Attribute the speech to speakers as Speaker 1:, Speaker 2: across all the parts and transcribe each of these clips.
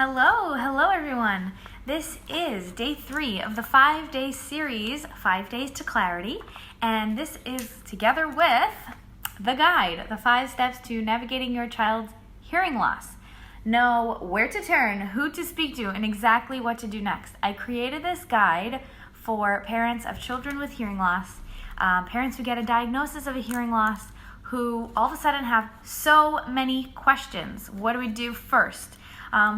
Speaker 1: Hello everyone. This is day 3 of the 5-day series, 5 Days to Clarity, and this is together with the guide, the 5 steps to navigating your child's hearing loss. Know where to turn, who to speak to, and exactly what to do next. I created this guide for parents of children with hearing loss, parents who get a diagnosis of a hearing loss, who all of a sudden have so many questions. What do we do first?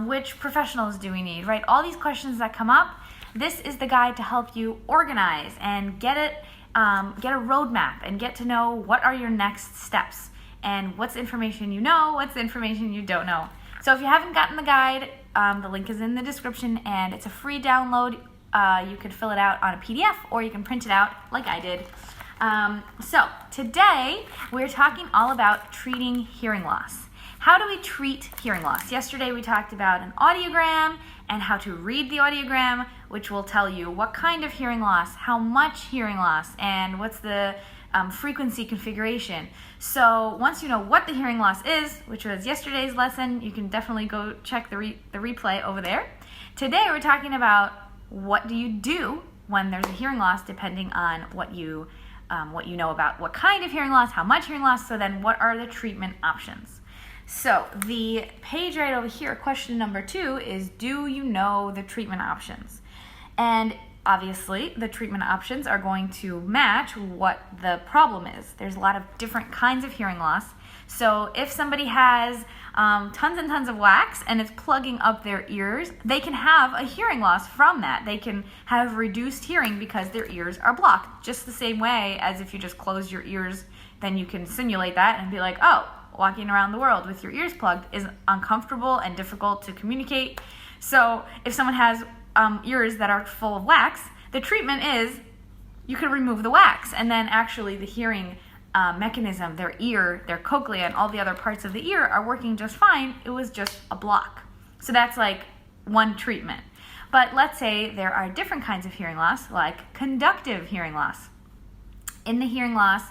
Speaker 1: Which professionals do we need, right? All these questions that come up, this is the guide to help you organize and get a roadmap and get to know what are your next steps and what's information you know, what's information you don't know. So if you haven't gotten the guide, the link is in the description and it's a free download. You can fill it out on a PDF or you can print it out like I did. So today we're talking all about treating hearing loss. How do we treat hearing loss? Yesterday we talked about an audiogram and how to read the audiogram, which will tell you what kind of hearing loss, how much hearing loss, and what's the frequency configuration. So once you know what the hearing loss is, which was yesterday's lesson, you can definitely go check the replay over there. Today we're talking about what do you do when there's a hearing loss, depending on what you know about what kind of hearing loss, how much hearing loss, so then what are the treatment options. So the page right over here, question number 2 is, do you know the treatment options? And obviously the treatment options are going to match what the problem is. There's a lot of different kinds of hearing loss. So if somebody has tons and tons of wax and it's plugging up their ears, they can have a hearing loss from that. They can have reduced hearing because their ears are blocked. Just the same way as if you just close your ears, then you can simulate that and be like, oh, walking around the world with your ears plugged is uncomfortable and difficult to communicate. So if someone has ears that are full of wax, the treatment is you can remove the wax, and then actually the hearing mechanism, their ear, their cochlea, and all the other parts of the ear are working just fine. It was just a block. So that's like one treatment. But let's say there are different kinds of hearing loss, like conductive hearing loss. In the hearing loss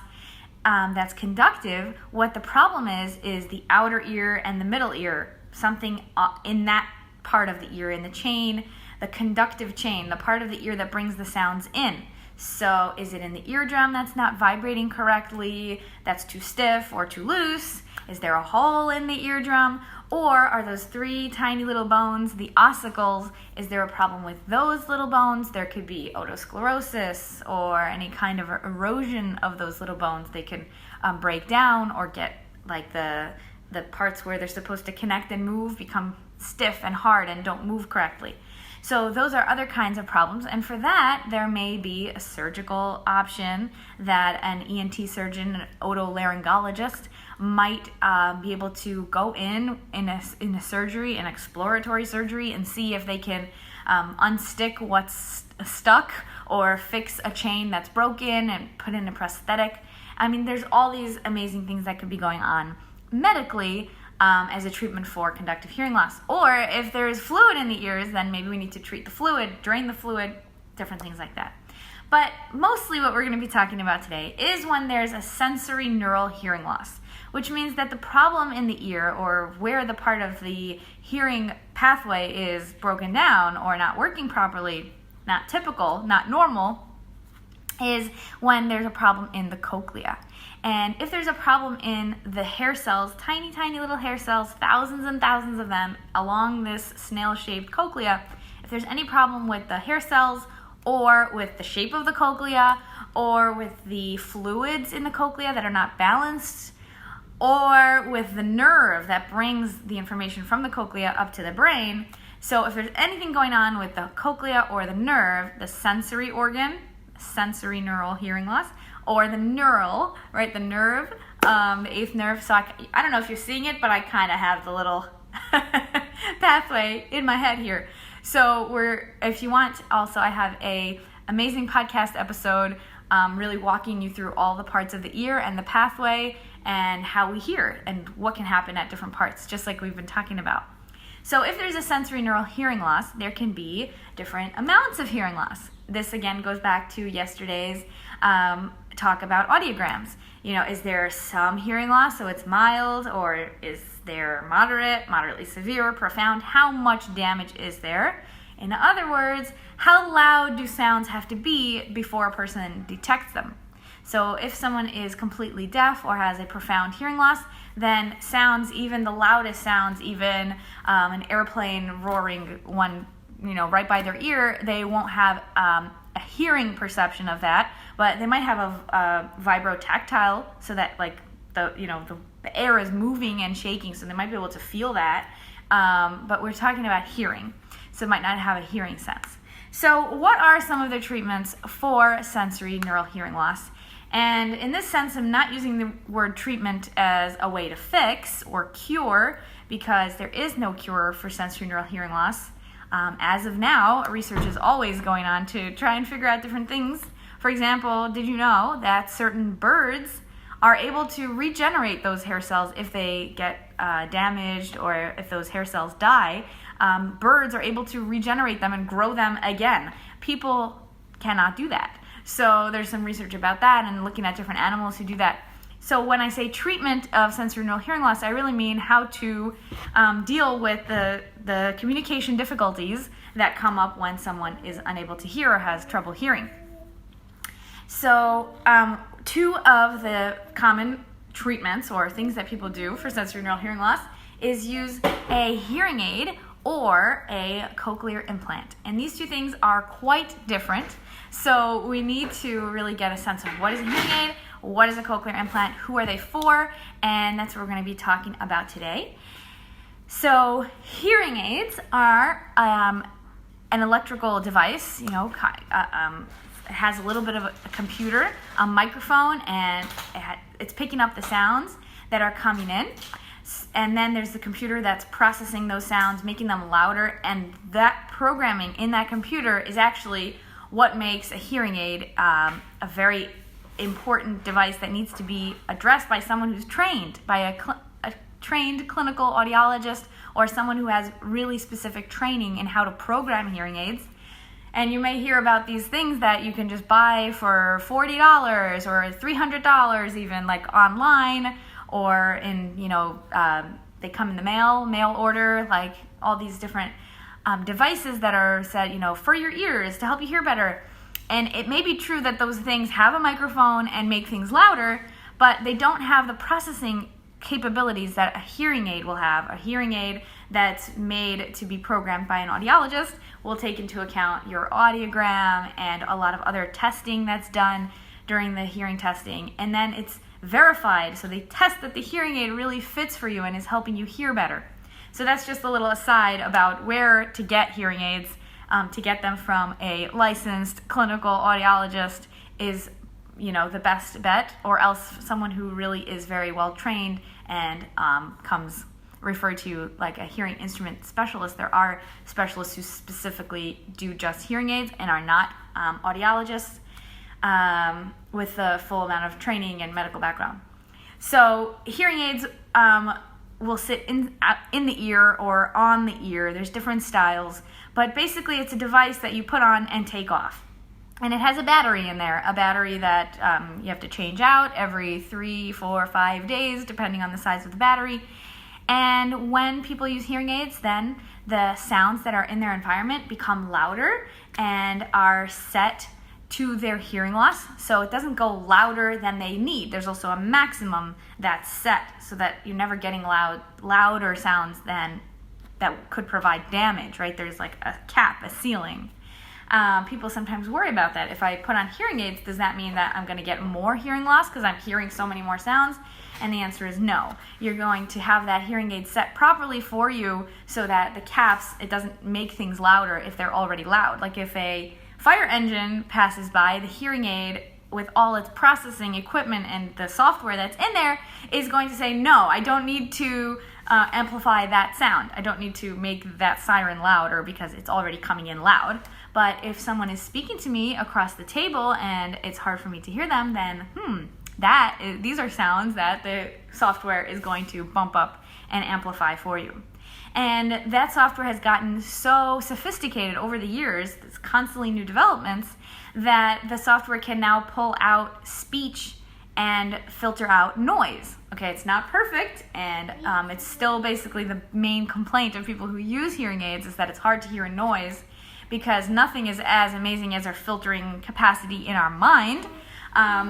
Speaker 1: that's conductive, what the problem is the outer ear and the middle ear, something in that part of the ear, in the chain, the conductive chain, the part of the ear that brings the sounds in. So is it in the eardrum that's not vibrating correctly, that's too stiff or too loose? Is there a hole in the eardrum? Or are those 3 tiny little bones, the ossicles, is there a problem with those little bones? There could be otosclerosis or any kind of erosion of those little bones. They can break down or get like the parts where they're supposed to connect and move become stiff and hard and don't move correctly. So those are other kinds of problems, and for that there may be a surgical option that an ENT surgeon, an otolaryngologist, might be able to go in a surgery, an exploratory surgery, and see if they can unstick what's stuck or fix a chain that's broken and put in a prosthetic. I mean, there's all these amazing things that could be going on medically as a treatment for conductive hearing loss. Or if there's fluid in the ears, then maybe we need to treat the fluid, drain the fluid, different things like that. But mostly what we're going to be talking about today is when there's a sensory neural hearing loss, which means that the problem in the ear, or where the part of the hearing pathway is broken down or not working properly, not typical, not normal, is when there's a problem in the cochlea. And if there's a problem in the hair cells, tiny, tiny little hair cells, thousands and thousands of them along this snail-shaped cochlea, if there's any problem with the hair cells or with the shape of the cochlea or with the fluids in the cochlea that are not balanced, or with the nerve that brings the information from the cochlea up to the brain. So if there's anything going on with the cochlea or the nerve, the sensory organ, sensory neural hearing loss, or the neural, right, the nerve, the 8th nerve. So I don't know if you're seeing it, but I kind of have the little pathway in my head here. So if you want, also I have a amazing podcast episode really walking you through all the parts of the ear and the pathway and how we hear and what can happen at different parts, just like we've been talking about. So if there's a sensory neural hearing loss, there can be different amounts of hearing loss. This again goes back to yesterday's talk about audiograms. You know, is there some hearing loss so it's mild, or is they're moderate, moderately severe, profound, how much damage is there? In other words, how loud do sounds have to be before a person detects them? So if someone is completely deaf or has a profound hearing loss, then sounds, even the loudest sounds, even an airplane roaring one, right by their ear, they won't have a hearing perception of that, but they might have a vibrotactile, so that like the air is moving and shaking, so they might be able to feel that. But we're talking about hearing, so it might not have a hearing sense. So what are some of the treatments for sensory neural hearing loss? And in this sense, I'm not using the word treatment as a way to fix or cure, because there is no cure for sensory neural hearing loss. As of now, research is always going on to try and figure out different things. For example, did you know that certain birds are able to regenerate those hair cells if they get damaged, or if those hair cells die? Birds are able to regenerate them and grow them again. People cannot do that. So there's some research about that and looking at different animals who do that. So when I say treatment of sensory neural hearing loss, I really mean how to deal with the communication difficulties that come up when someone is unable to hear or has trouble hearing. So two of the common treatments or things that people do for sensory neural hearing loss is use a hearing aid or a cochlear implant. And these two things are quite different. So we need to really get a sense of what is a hearing aid, what is a cochlear implant, who are they for, and that's what we're going to be talking about today. So hearing aids are an electrical device, it has a little bit of a computer, a microphone, and it's picking up the sounds that are coming in. And then there's the computer that's processing those sounds, making them louder, and that programming in that computer is actually what makes a hearing aid a very important device that needs to be addressed by someone who's trained, by a trained clinical audiologist, or someone who has really specific training in how to program hearing aids. And you may hear about these things that you can just buy for $40 or $300 even, like online, or in, they come in the mail order, like all these different devices that are said, for your ears to help you hear better. And it may be true that those things have a microphone and make things louder, but they don't have the processing capabilities that a hearing aid will have. A hearing aid that's made to be programmed by an audiologist will take into account your audiogram and a lot of other testing that's done during the hearing testing. And then it's verified, so they test that the hearing aid really fits for you and is helping you hear better. So that's just a little aside about where to get hearing aids. To get them from a licensed clinical audiologist is, the best bet, or else someone who really is very well trained and comes referred to like a hearing instrument specialist. There are specialists who specifically do just hearing aids and are not audiologists with the full amount of training and medical background. So hearing aids will sit in the ear or on the ear. There's different styles, but basically it's a device that you put on and take off. And it has a battery in there, a battery that you have to change out every 3, 4, 5 days, depending on the size of the battery. And when people use hearing aids, then the sounds that are in their environment become louder and are set to their hearing loss, so it doesn't go louder than they need. There's also a maximum that's set so that you're never getting louder sounds than that could provide damage, right? There's like a cap, a ceiling. People sometimes worry about that. If I put on hearing aids, does that mean that I'm going to get more hearing loss because I'm hearing so many more sounds? And the answer is no. You're going to have that hearing aid set properly for you so that the caps, it doesn't make things louder if they're already loud. Like if a fire engine passes by, the hearing aid with all its processing equipment and the software that's in there is going to say, no, I don't need to amplify that sound. I don't need to make that siren louder because it's already coming in loud. But if someone is speaking to me across the table and it's hard for me to hear them, then these are sounds that the software is going to bump up and amplify for you. And that software has gotten so sophisticated over the years, there's constantly new developments, that the software can now pull out speech and filter out noise. Okay, it's not perfect, and it's still basically the main complaint of people who use hearing aids is that it's hard to hear a noise, because nothing is as amazing as our filtering capacity in our mind,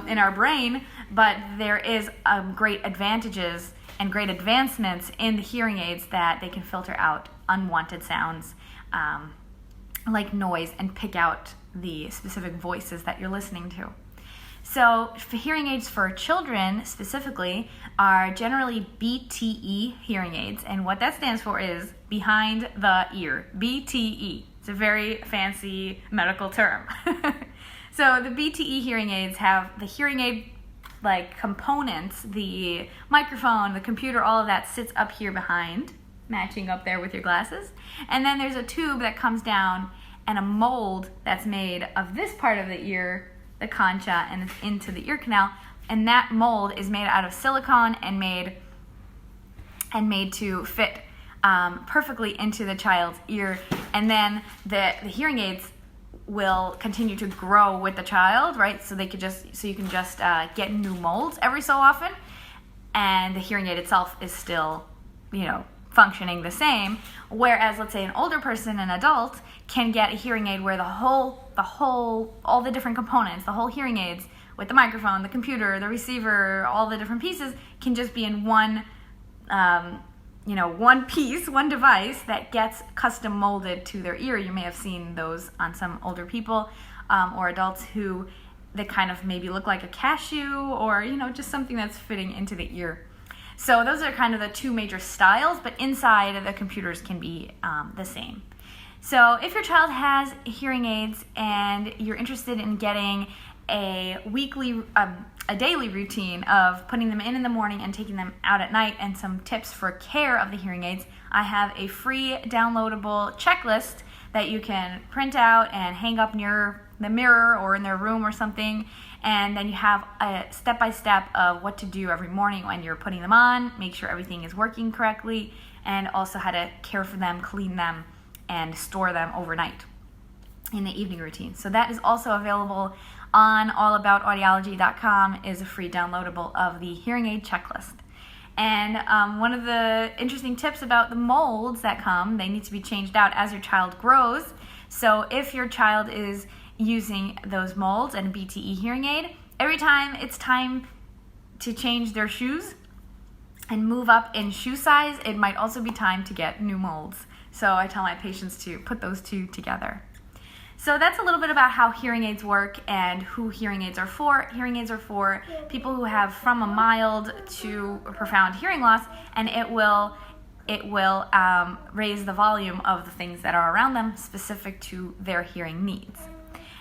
Speaker 1: in our brain, but there is great advantages and great advancements in the hearing aids that they can filter out unwanted sounds like noise and pick out the specific voices that you're listening to. So hearing aids for children specifically are generally BTE hearing aids, and what that stands for is behind the ear, BTE. It's a very fancy medical term. So the BTE hearing aids have the hearing aid like components, the microphone, the computer, all of that sits up here behind, matching up there with your glasses. And then there's a tube that comes down and a mold that's made of this part of the ear, the concha, and into the ear canal. And that mold is made out of silicone and made to fit perfectly into the child's ear. And then the hearing aids will continue to grow with the child, right? So you can just get new molds every so often, and the hearing aid itself is still, functioning the same. Whereas, let's say an older person, an adult, can get a hearing aid where all the different components, the whole hearing aids with the microphone, the computer, the receiver, all the different pieces can just be in one one device that gets custom molded to their ear. You may have seen those on some older people or adults who they kind of maybe look like a cashew, or just something that's fitting into the ear. So those are kind of the two major styles, but inside of the computers can be the same. So if your child has hearing aids and you're interested in getting a daily routine of putting them in the morning and taking them out at night, and some tips for care of the hearing aids, I have a free downloadable checklist that you can print out and hang up near the mirror or in their room or something, and then you have a step-by-step of what to do every morning when you're putting them on, make sure everything is working correctly, and also how to care for them, clean them, and store them overnight in the evening routine. So that is also available on allaboutaudiology.com, is a free downloadable of the hearing aid checklist. And one of the interesting tips about the molds that come, they need to be changed out as your child grows. So if your child is using those molds and a BTE hearing aid, every time it's time to change their shoes and move up in shoe size, it might also be time to get new molds. So I tell my patients to put those two together. So that's a little bit about how hearing aids work and who hearing aids are for. Hearing aids are for people who have from a mild to a profound hearing loss, and it will raise the volume of the things that are around them specific to their hearing needs.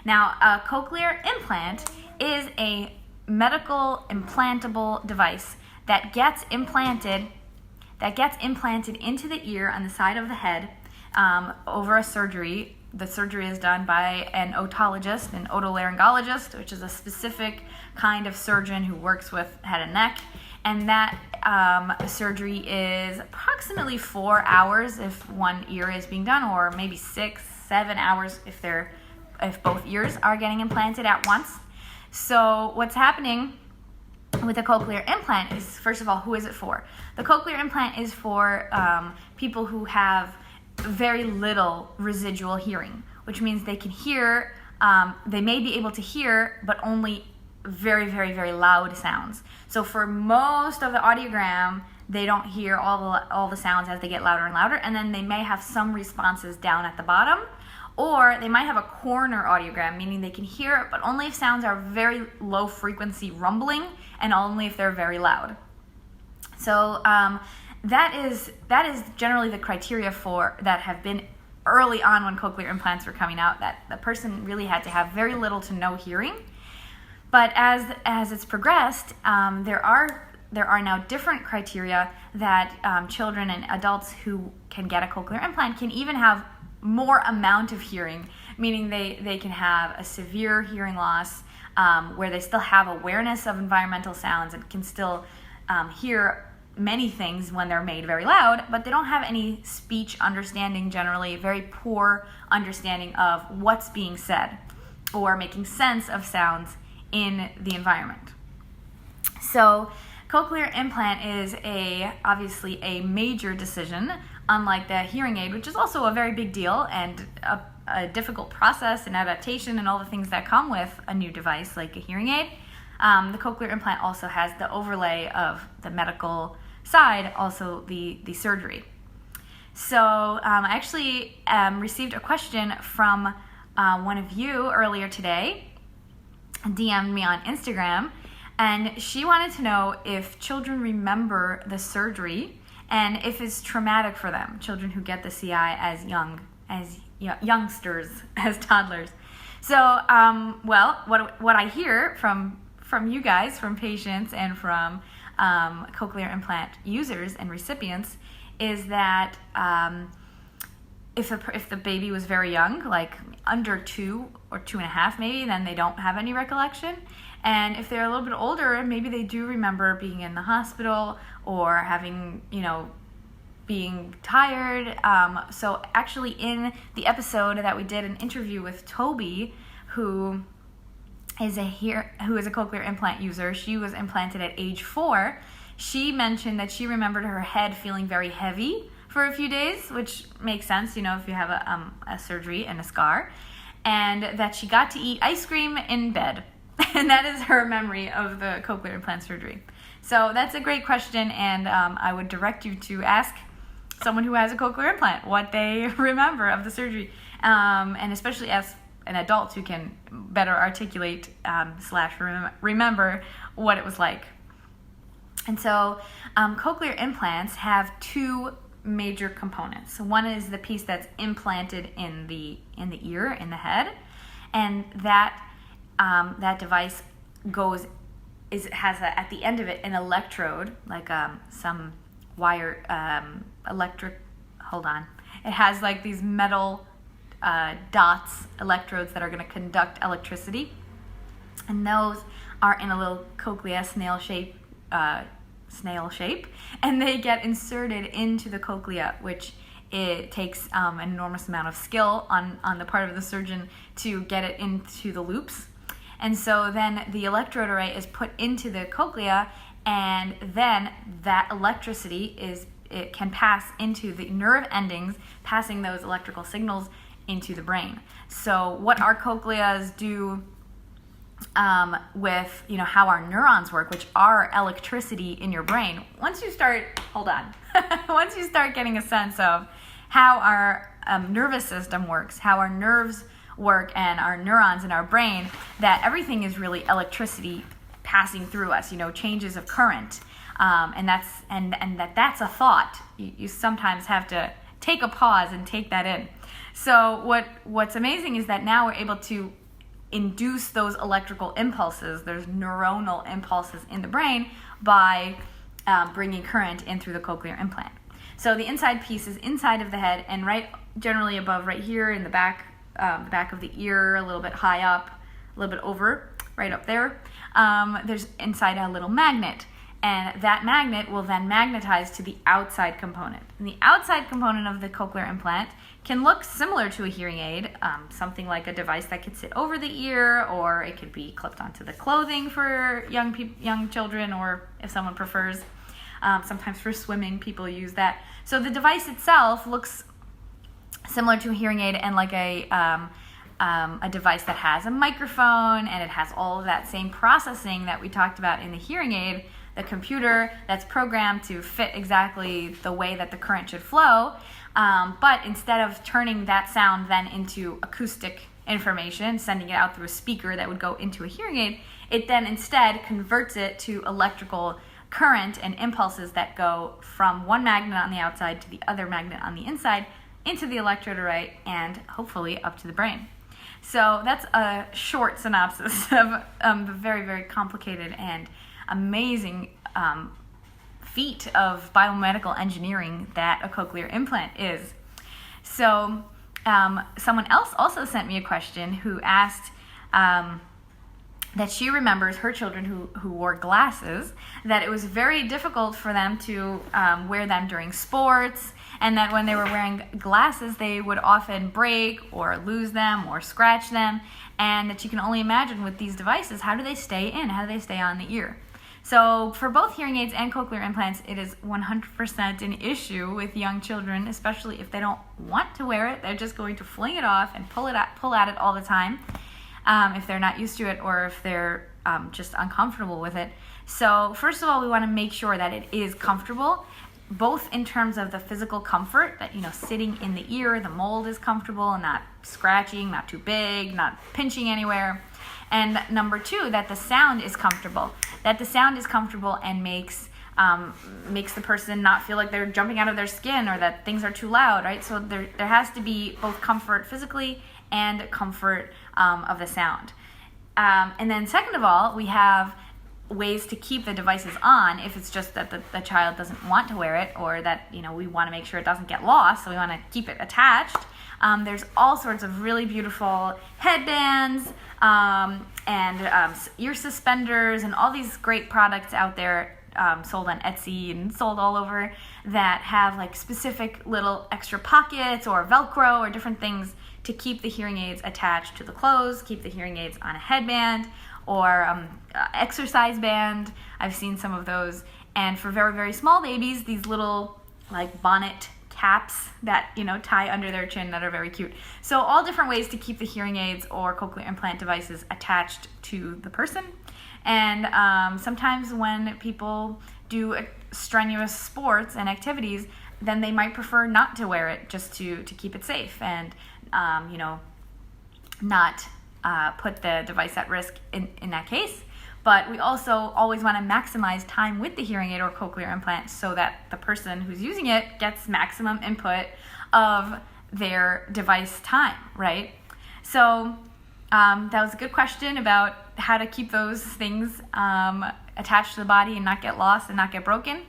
Speaker 1: Now, a cochlear implant is a medical implantable device that gets implanted into the ear on the side of the head over a surgery. The surgery is done by an otologist, an otolaryngologist, which is a specific kind of surgeon who works with head and neck. And that surgery is approximately 4 hours if one ear is being done, or maybe 6-7 hours if both ears are getting implanted at once. So what's happening with a cochlear implant is, first of all, who is it for? The cochlear implant is for people who have very little residual hearing, which means they can hear, they may be able to hear, but only very, very, very loud sounds. So for most of the audiogram, they don't hear all the sounds as they get louder and louder, and then they may have some responses down at the bottom, or they might have a corner audiogram, meaning they can hear it, but only if sounds are very low frequency rumbling, and only if they're very loud. So that is generally the criteria that have been early on when cochlear implants were coming out, that the person really had to have very little to no hearing. But as it's progressed, there are now different criteria that children and adults who can get a cochlear implant can even have more amount of hearing, meaning they can have a severe hearing loss where they still have awareness of environmental sounds and can still hear many things when they're made very loud, but they don't have any speech understanding, generally very poor understanding of what's being said or making sense of sounds in the environment. So cochlear implant is obviously a major decision, unlike the hearing aid, which is also a very big deal and a difficult process and adaptation and all the things that come with a new device like a hearing aid. The cochlear implant also has the overlay of the medical side, also the surgery. So I actually received a question from one of you earlier today, DM'd me on Instagram, and she wanted to know if children remember the surgery and if it's traumatic for them, children who get the CI as youngsters, as toddlers. So, well, what I hear from you guys, from patients and from cochlear implant users and recipients, is that if the baby was very young, like under 2 or 2.5 maybe, then they don't have any recollection. And if they're a little bit older, maybe they do remember being in the hospital or having, being tired. So actually in the episode that we did an interview with Toby, who is a cochlear implant user, she was implanted at age 4. She mentioned that she remembered her head feeling very heavy for a few days, which makes sense, if you have a surgery and a scar, and that she got to eat ice cream in bed. And that is her memory of the cochlear implant surgery. So that's a great question, and I would direct you to ask someone who has a cochlear implant what they remember of the surgery, and especially ask an adult who can better articulate / remember what it was like. And so cochlear implants have 2 major components. One is the piece that's implanted in the ear, in the head, and that device has at the end of it an electrode, like some wire, electric. Hold on. It has like these metal dots, electrodes that are going to conduct electricity, and those are in a little cochlea snail shape, and they get inserted into the cochlea, which it takes an enormous amount of skill on the part of the surgeon to get it into the loops. And so then the electrode array is put into the cochlea, and then that electricity it can pass into the nerve endings, passing those electrical signals into the brain. So what our cochleas do with how our neurons work, which are electricity in your brain, once you start getting a sense of how our nervous system works, how our nerves work and our neurons in our brain, that everything is really electricity passing through us, changes of current, and that's a thought. You sometimes have to take a pause and take that in. So what's amazing is that now we're able to induce those electrical impulses, there's neuronal impulses in the brain, by bringing current in through the cochlear implant. So the inside piece is inside of the head, and generally above right here in the back of the ear, a little bit high up, a little bit over, right up there, there's inside a little magnet, and that magnet will then magnetize to the outside component. And the outside component of the cochlear implant can look similar to a hearing aid, something like a device that could sit over the ear, or it could be clipped onto the clothing for young children, or if someone prefers, sometimes for swimming, people use that. So the device itself looks similar to a hearing aid, and like a device that has a microphone, and it has all of that same processing that we talked about in the hearing aid, the computer that's programmed to fit exactly the way that the current should flow. But instead of turning that sound then into acoustic information, sending it out through a speaker that would go into a hearing aid, it then instead converts it to electrical current and impulses that go from one magnet on the outside to the other magnet on the inside, into the electrode array, and hopefully up to the brain. So that's a short synopsis of the very, very complicated and amazing feat of biomedical engineering that a cochlear implant is. So someone else also sent me a question who asked that she remembers her children who wore glasses, that it was very difficult for them to wear them during sports, and that when they were wearing glasses, they would often break or lose them or scratch them, and that you can only imagine with these devices, how do they stay in? How do they stay on the ear? So for both hearing aids and cochlear implants, it is 100% an issue with young children, especially if they don't want to wear it. They're just going to fling it off and pull at it all the time, if they're not used to it or if they're just uncomfortable with it. So first of all, we want to make sure that it is comfortable, both in terms of the physical comfort, that, sitting in the ear, the mold is comfortable and not scratching, not too big, not pinching anywhere. And number two, that the sound is comfortable. That the sound is comfortable and makes the person not feel like they're jumping out of their skin or that things are too loud, right? So there has to be both comfort physically and comfort of the sound. And then second of all, we have ways to keep the devices on if it's just that the child doesn't want to wear it, or that we want to make sure it doesn't get lost, so we want to keep it attached. There's all sorts of really beautiful headbands and ear suspenders and all these great products out there, sold on Etsy and sold all over, that have like specific little extra pockets or Velcro or different things to keep the hearing aids attached to the clothes, keep the hearing aids on a headband or exercise band. I've seen some of those. And for very, very small babies, these little like bonnet caps that tie under their chin that are very cute. So all different ways to keep the hearing aids or cochlear implant devices attached to the person. And sometimes when people do strenuous sports and activities, then they might prefer not to wear it, just to keep it safe and not put the device at risk in that case. But we also always want to maximize time with the hearing aid or cochlear implant so that the person who's using it gets maximum input of their device time, right? So that was a good question about how to keep those things attached to the body and not get lost and not get broken.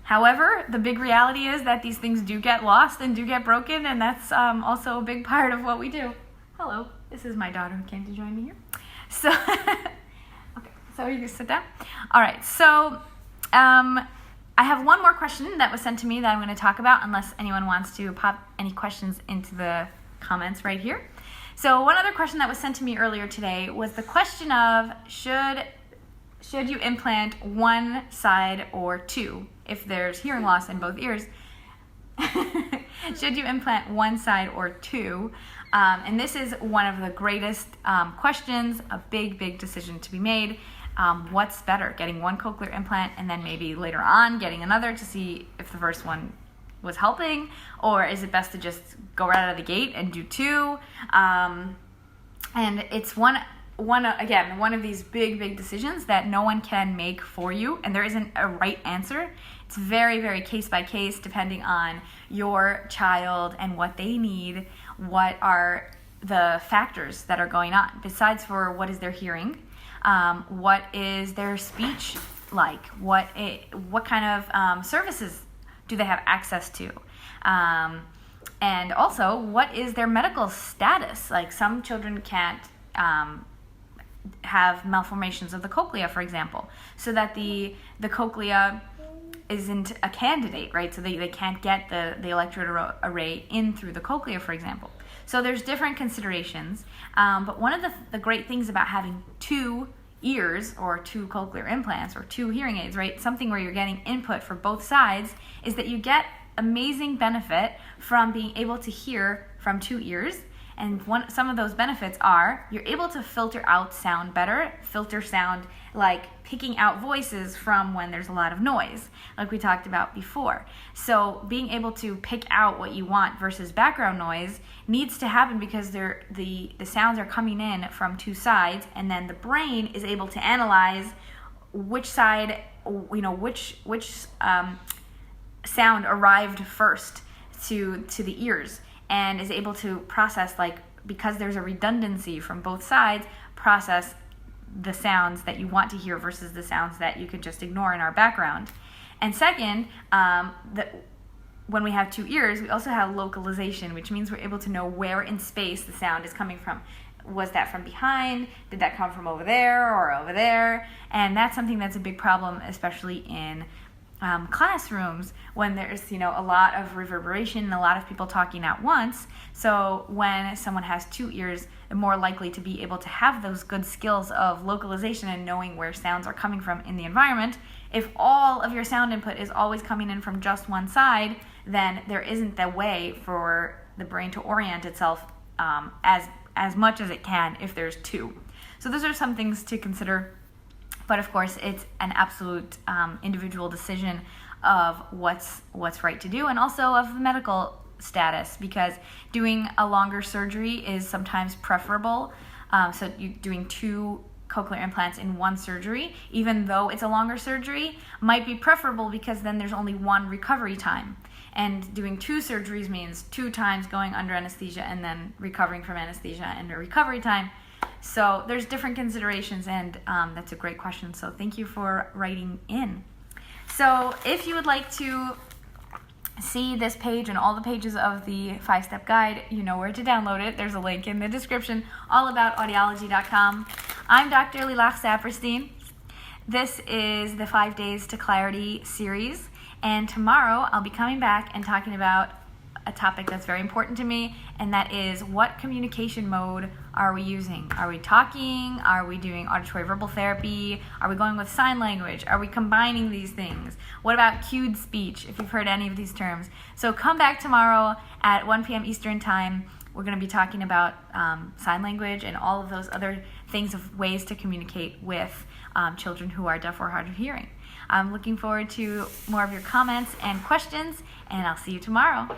Speaker 1: However, the big reality is that these things do get lost and do get broken, and that's also a big part of what we do. Hello, this is my daughter who came to join me here. So, okay, so you can sit down. All right, so I have one more question that was sent to me that I'm going to talk about, unless anyone wants to pop any questions into the comments right here. So one other question that was sent to me earlier today was the question of should you implant one side or two if there's hearing loss in both ears? Should you implant one side or two? And this is one of the greatest questions, a big, big decision to be made. What's better, getting one cochlear implant and then maybe later on getting another to see if the first one was helping, or is it best to just go right out of the gate and do two? And it's one of these big, big decisions that no one can make for you, and there isn't a right answer. It's very, very case by case, depending on your child and what they need, what are the factors that are going on, besides for what is their hearing, what is their speech like, what kind of services do they have access to, and also what is their medical status. Like some children can't have malformations of the cochlea, for example, so that the cochlea isn't a candidate, right? So they can't get the electrode array in through the cochlea, for example. So there's different considerations, but one of the great things about having two ears or two cochlear implants or two hearing aids, right, something where you're getting input for both sides, is that you get amazing benefit from being able to hear from two ears. And some of those benefits are you're able to filter out sound better, filter sound like picking out voices from when there's a lot of noise, like we talked about before. So being able to pick out what you want versus background noise needs to happen because the sounds are coming in from two sides, and then the brain is able to analyze which side, which sound arrived first to the ears, and is able to process, like, because there's a redundancy from both sides, process the sounds that you want to hear versus the sounds that you could just ignore in our background. And second, when we have two ears, we also have localization, which means we're able to know where in space the sound is coming from. Was that from behind? Did that come from over there or over there? And that's something that's a big problem, especially in classrooms when there's a lot of reverberation and a lot of people talking at once. So when someone has two ears, they're more likely to be able to have those good skills of localization and knowing where sounds are coming from in the environment. If all of your sound input is always coming in from just one side, then there isn't the way for the brain to orient itself as much as it can if there's two. So those are some things to consider. But of course, it's an absolute individual decision of what's right to do, and also of the medical status, because doing a longer surgery is sometimes preferable. So you doing 2 cochlear implants in one surgery, even though it's a longer surgery, might be preferable because then there's only one recovery time. And doing 2 surgeries means 2 times going under anesthesia and then recovering from anesthesia and a recovery time. So there's different considerations, and that's a great question. So thank you for writing in. So if you would like to see this page and all the pages of the 5-step guide, you know where to download it. There's a link in the description, allaboutaudiology.com. I'm Dr. Lilach Saperstein. This is the 5 Days to Clarity series, and tomorrow I'll be coming back and talking about a topic that's very important to me, and that is, what communication mode are we using? Are we talking? Are we doing auditory verbal therapy? Are we going with sign language? Are we combining these things? What about cued speech, if you've heard any of these terms? So come back tomorrow at 1 p.m. Eastern Time. We're going to be talking about sign language and all of those other things of ways to communicate with children who are deaf or hard of hearing. I'm looking forward to more of your comments and questions, and I'll see you tomorrow.